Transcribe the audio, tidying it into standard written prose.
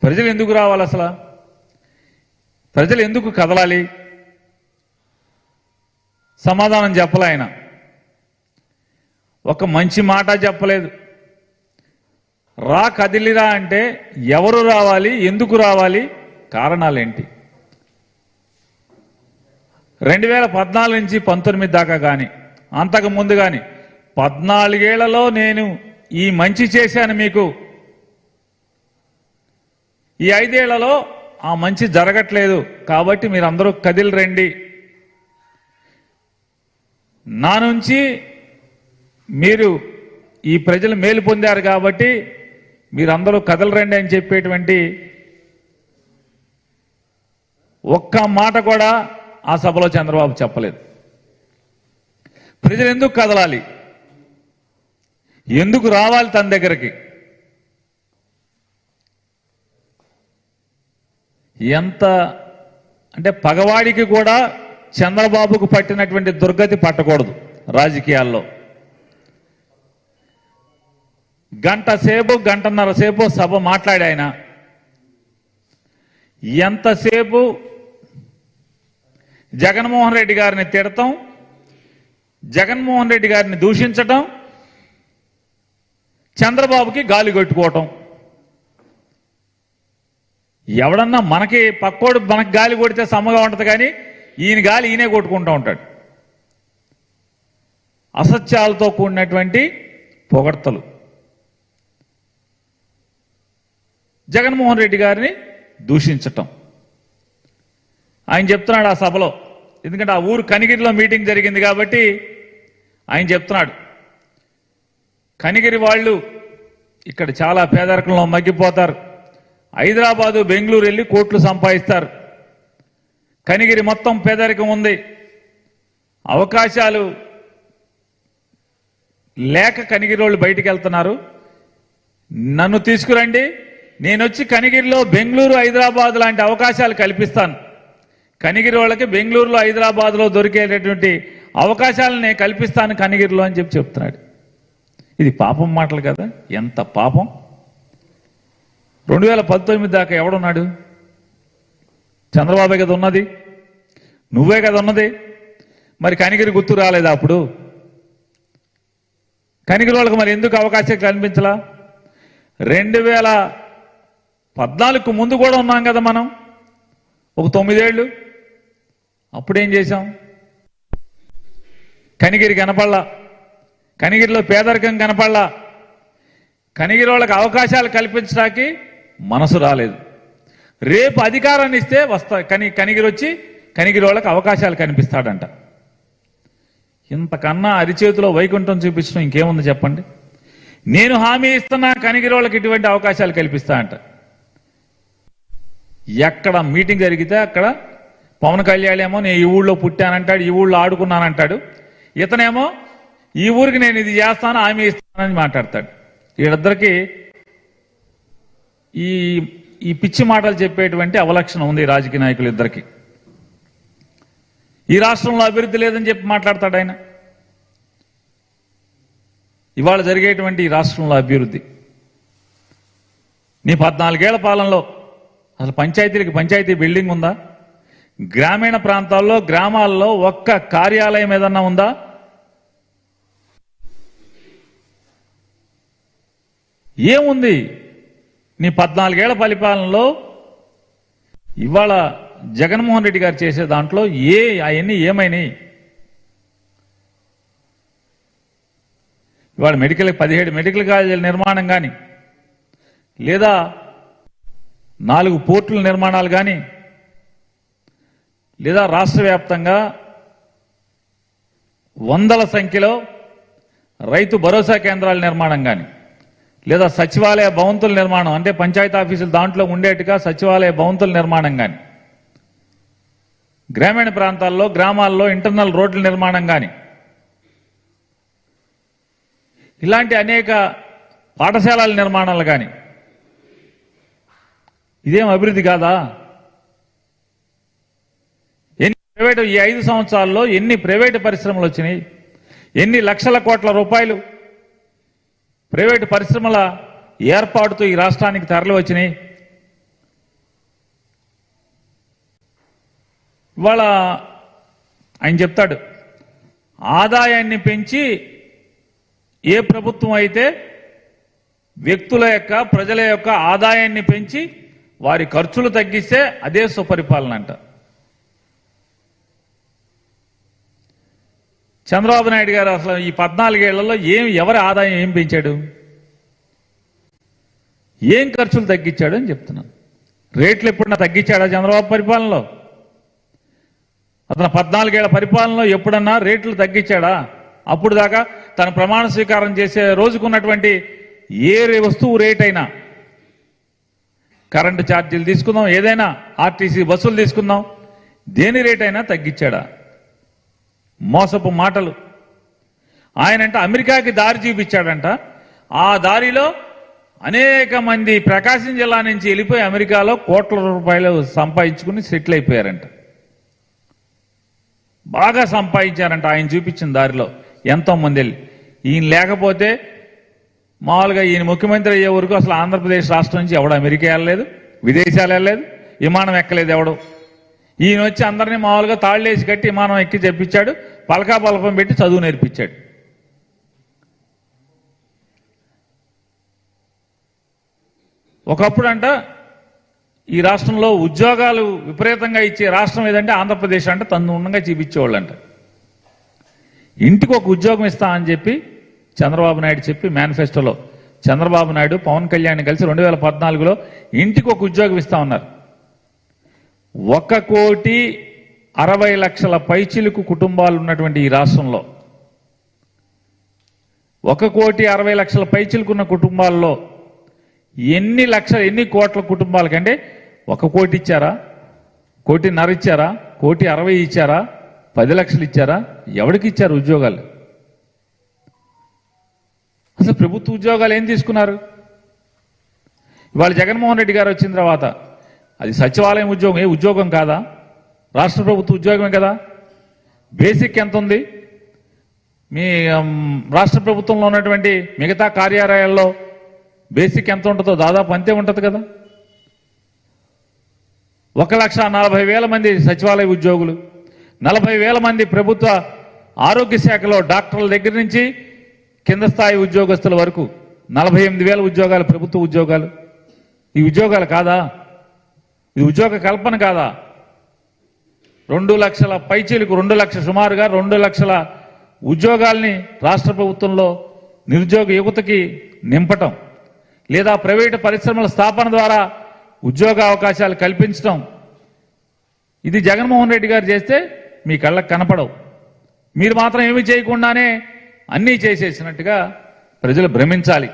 ప్రజలు ఎందుకు రావాలి? అసలు ప్రజలు ఎందుకు కదలాలి? సమాధానం చెప్పలే ఆయన. ఒక మంచి మాట చెప్పలేదు. కదిలిరా అంటే ఎవరు రావాలి, ఎందుకు రావాలి, కారణాలేంటి? 2014 నుంచి 19 దాకా కానీ అంతకు ముందు కానీ 14 ఏళ్లలో నేను ఈ మంచి చేశాను మీకు. ఈ 5 ఏళ్లలో ఆ మంచి జరగట్లేదు. కాబట్టి మీరందరూ కదిలి రండి. నా నుంచి మీరు ఈ ప్రజలు మేలు పొందారు కాబట్టి మీరందరూ కదలరండి అని చెప్పేటువంటి ఒక్క మాట కూడా ఆ సభలో చంద్రబాబు చెప్పలేదు. ప్రజలు ఎందుకు కదలాలి, ఎందుకు రావాలి తన దగ్గరికి? ఎంత అంటే పగవాడికి కూడా చంద్రబాబుకు పట్టినటువంటి దుర్గతి పట్టకూడదు రాజకీయాల్లో. గంటన్నర సేపు సభ మాట్లాడి ఆయన ఎంతసేపు జగన్మోహన్ రెడ్డి గారిని తిడతాం, జగన్మోహన్ రెడ్డి గారిని దూషించటం, చంద్రబాబుకి గాలి కొట్టుకోవటం. ఎవడన్నా మనకి పక్కోడు మనకి గాలి కొడితే సమ్మగా ఉంటుంది, కానీ ఈయన గాలి ఈయనే కొట్టుకుంటూ ఉంటాడు. అసత్యాలతో కూడినటువంటి పొగడ్తలు. జగన్మోహన్ రెడ్డి గారిని దూషించటం. ఆయన చెప్తున్నాడు ఆ సభలో, ఎందుకంటే ఆ ఊరు కనిగిరిలో మీటింగ్ జరిగింది కాబట్టి ఆయన చెప్తున్నాడు, కనిగిరి వాళ్ళు ఇక్కడ చాలా పేదరికంలో మగ్గిపోతారు, హైదరాబాదు బెంగళూరు వెళ్ళి కోట్లు సంపాదిస్తారు, కనిగిరి మొత్తం పేదరికం ఉంది, అవకాశాలు లేక కనిగిరి వాళ్ళు బయటికి వెళ్తున్నారు, నన్ను తీసుకురండి, నేను వచ్చి కనిగిరిలో బెంగళూరు హైదరాబాద్ లాంటి అవకాశాలు కల్పిస్తాను, కనిగిరి వాళ్ళకి బెంగళూరులో హైదరాబాద్లో దొరికేటటువంటి అవకాశాలను నేను కల్పిస్తాను కనిగిరిలో అని చెప్తున్నాడు. ఇది పాపం మాటలు కదా, ఎంత పాపం. 2019 దాకా ఎవడున్నాడు? చంద్రబాబే కదా ఉన్నది, నువ్వే కదా ఉన్నది. మరి కనిగిరి గుర్తు రాలేదా అప్పుడు? కనిగిరి వాళ్ళకి మరి ఎందుకు అవకాశం కల్పించలా? 2014 ముందు కూడా ఉన్నాం కదా మనం, ఒక 9 ఏళ్ళు. అప్పుడేం చేశాం? కనిగిరి కనపడలా, కనిగిరిలో పేదరికం కనపడలా, కనిగిరి వాళ్ళకి అవకాశాలు కల్పించడానికి మనసు రాలేదు. రేపు అధికారాన్ని ఇస్తే కనిగిరి వచ్చి కనిగిరి వాళ్ళకి అవకాశాలు కనిపిస్తాడంట. ఇంతకన్నా అరిచేతిలో వైకుంఠం చూపించడం ఇంకేముంది చెప్పండి? నేను హామీ ఇస్తున్నా కనిగిరి వాళ్ళకి ఇటువంటి అవకాశాలు కల్పిస్తా అంట. ఎక్కడ మీటింగ్ జరిగితే అక్కడ పవన్ కళ్యాణ్ ఏమో నేను ఈ ఊళ్ళో పుట్టానంటాడు, ఈ ఊళ్ళో ఆడుకున్నానంటాడు, ఇతనేమో ఈ ఊరికి నేను ఇది చేస్తాను హామీ ఇస్తానని మాట్లాడతాడు. వీళ్ళిద్దరికి ఈ పిచ్చి మాటలు చెప్పేటువంటి అవలక్షణం ఉంది రాజకీయ నాయకులు ఇద్దరికి. ఈ రాష్ట్రంలో అభివృద్ధి లేదని చెప్పి మాట్లాడతాడు ఆయన. ఇవాళ జరిగేటువంటి ఈ రాష్ట్రంలో అభివృద్ధి, నీ 14 ఏళ్ల పాలనలో అసలు పంచాయతీలకి పంచాయతీ బిల్డింగ్ ఉందా? గ్రామీణ ప్రాంతాల్లో గ్రామాల్లో ఒక్క కార్యాలయం ఏదన్నా ఉందా? ఏముంది నీ 14 ఏళ్ల పరిపాలనలో? ఇవాళ జగన్మోహన్ రెడ్డి గారు చేసే దాంట్లో అవన్నీ ఏమైనాయి? ఇవాళ 17 మెడికల్ కాలేజీల నిర్మాణం కానీ, లేదా 4 పోర్టుల నిర్మాణాలు కానీ, లేదా రాష్ట్ర వ్యాప్తంగా వందల సంఖ్యలో రైతు భరోసా కేంద్రాల నిర్మాణం కానీ, లేదా సచివాలయ భవంతుల నిర్మాణం, అంటే పంచాయతీ ఆఫీసులు దాంట్లో ఉండేట్టుగా సచివాలయ భవంతుల నిర్మాణం కానీ, గ్రామీణ ప్రాంతాల్లో గ్రామాల్లో ఇంటర్నల్ రోడ్ల నిర్మాణం కానీ, ఇలాంటి అనేక పాఠశాలల నిర్మాణాలు కానీ, ఇదేం అభివృద్ధి కాదా? ప్రైవేటు ఈ 5 సంవత్సరాల్లో ఎన్ని ప్రైవేటు పరిశ్రమలు వచ్చినాయి? ఎన్ని లక్షల కోట్ల రూపాయలు ప్రైవేటు పరిశ్రమల ఏర్పాటుతో ఈ రాష్ట్రానికి తరలి వచ్చినాయి? ఇవాళ ఆయన చెప్తాడు, ఆదాయాన్ని పెంచి ఏ ప్రభుత్వం అయితే వ్యక్తుల యొక్క ప్రజల యొక్క ఆదాయాన్ని పెంచి వారి ఖర్చులు తగ్గిస్తే అదే సుపరిపాలన అంట. చంద్రబాబు నాయుడు గారు అసలు ఈ 14 ఏళ్లలో ఎవరి ఆదాయం ఏం పెంచాడు, ఏం ఖర్చులు తగ్గించాడు అని చెప్తున్నాను. రేట్లు ఎప్పుడన్నా తగ్గించాడా చంద్రబాబు పరిపాలనలో? అతను 14 ఏళ్ల పరిపాలనలో ఎప్పుడన్నా రేట్లు తగ్గించాడా? అప్పుడు దాకా తను ప్రమాణ స్వీకారం చేసే రోజుకున్నటువంటి ఏ వస్తువు రేట్ అయినా, కరెంటు ఛార్జీలు తీసుకుందాం, ఏదైనా ఆర్టీసీ బస్సులు తీసుకుందాం, దేని రేట్ అయినా తగ్గించాడా? మోసపు మాటలు. ఆయనంట అమెరికాకి దారి చూపించాడంట. ఆ దారిలో అనేక మంది ప్రకాశం జిల్లా నుంచి వెళ్ళిపోయి అమెరికాలో కోట్ల రూపాయలు సంపాదించుకుని సెటిల్ అయిపోయారంట. బాగా సంపాదించారంట ఆయన చూపించిన దారిలో ఎంతో మంది వెళ్ళి. ఈయన లేకపోతే మామూలుగా ఈయన ముఖ్యమంత్రి అయ్యే వరకు అసలు ఆంధ్రప్రదేశ్ రాష్ట్రం నుంచి ఎవడు అమెరికా వెళ్ళలేదు, విదేశాలు వెళ్ళలేదు, విమానం ఎక్కలేదు ఎవడు. ఈయన వచ్చి అందరినీ మామూలుగా తాళ్ళేసి కట్టి విమానం ఎక్కి చెప్పించాడు, పలకా పలకం పెట్టి చదువు నేర్పించాడు. ఒకప్పుడంట ఈ రాష్ట్రంలో ఉద్యోగాలు విపరీతంగా ఇచ్చే రాష్ట్రం ఏదంటే ఆంధ్రప్రదేశ్ అంటే తను ఉన్నగా చూపించేవాళ్ళంట. ఇంటికి ఒక ఉద్యోగం ఇస్తా అని చెప్పి చంద్రబాబు నాయుడు చెప్పి మేనిఫెస్టోలో చంద్రబాబు నాయుడు పవన్ కళ్యాణ్ కలిసి 2014లో ఇంటికి ఒక ఉద్యోగం ఇస్తా ఉన్నారు. 1,60,00,000 పైచిలుకు కుటుంబాలు ఉన్నటువంటి ఈ రాష్ట్రంలో 1,60,00,000 పైచిలుకున్న కుటుంబాల్లో ఎన్ని కోట్ల కుటుంబాలకంటే 1 కోటి ఇచ్చారా, 1.5 కోటి ఇచ్చారా, 1,60,00,000 ఇచ్చారా, 10 లక్షలు ఇచ్చారా? ఎవరికి ఇచ్చారు ఉద్యోగాలు? అసలు ప్రభుత్వ ఉద్యోగాలు ఏం తీసుకున్నారు? ఇవాళ జగన్మోహన్ రెడ్డి గారు వచ్చిన తర్వాత అది సచివాలయం ఉద్యోగం, ఏ ఉద్యోగం కాదా? రాష్ట్ర ప్రభుత్వ ఉద్యోగమే కదా. బేసిక్ ఎంత ఉంది? మీ రాష్ట్ర ప్రభుత్వంలో ఉన్నటువంటి మిగతా కార్యాలయాల్లో బేసిక్ ఎంత ఉంటుందో దాదాపు అంతే ఉంటుంది కదా. 1,40,000 మంది సచివాలయ ఉద్యోగులు, 40,000 మంది ప్రభుత్వ ఆరోగ్య శాఖలో డాక్టర్ల దగ్గర నుంచి కింద స్థాయి ఉద్యోగస్తుల వరకు 48,000 ఉద్యోగాలు ప్రభుత్వ ఉద్యోగాలు. ఈ ఉద్యోగాలు కాదా? ఇది ఉద్యోగ కల్పన కాదా? 2 లక్షల పైచీలకు 2 లక్షల సుమారుగా 2 లక్షల ఉద్యోగాల్ని రాష్ట్ర ప్రభుత్వంలో నిరుద్యోగ యువతకి నింపటం, లేదా ప్రైవేటు పరిశ్రమల స్థాపన ద్వారా ఉద్యోగ అవకాశాలు కల్పించడం, ఇది జగన్మోహన్ రెడ్డి గారు చేస్తే మీ కళ్ళకు కనపడవు. మీరు మాత్రం ఏమీ చేయకుండానే అన్నీ చేసేసినట్టుగా ప్రజలు భ్రమించాలి.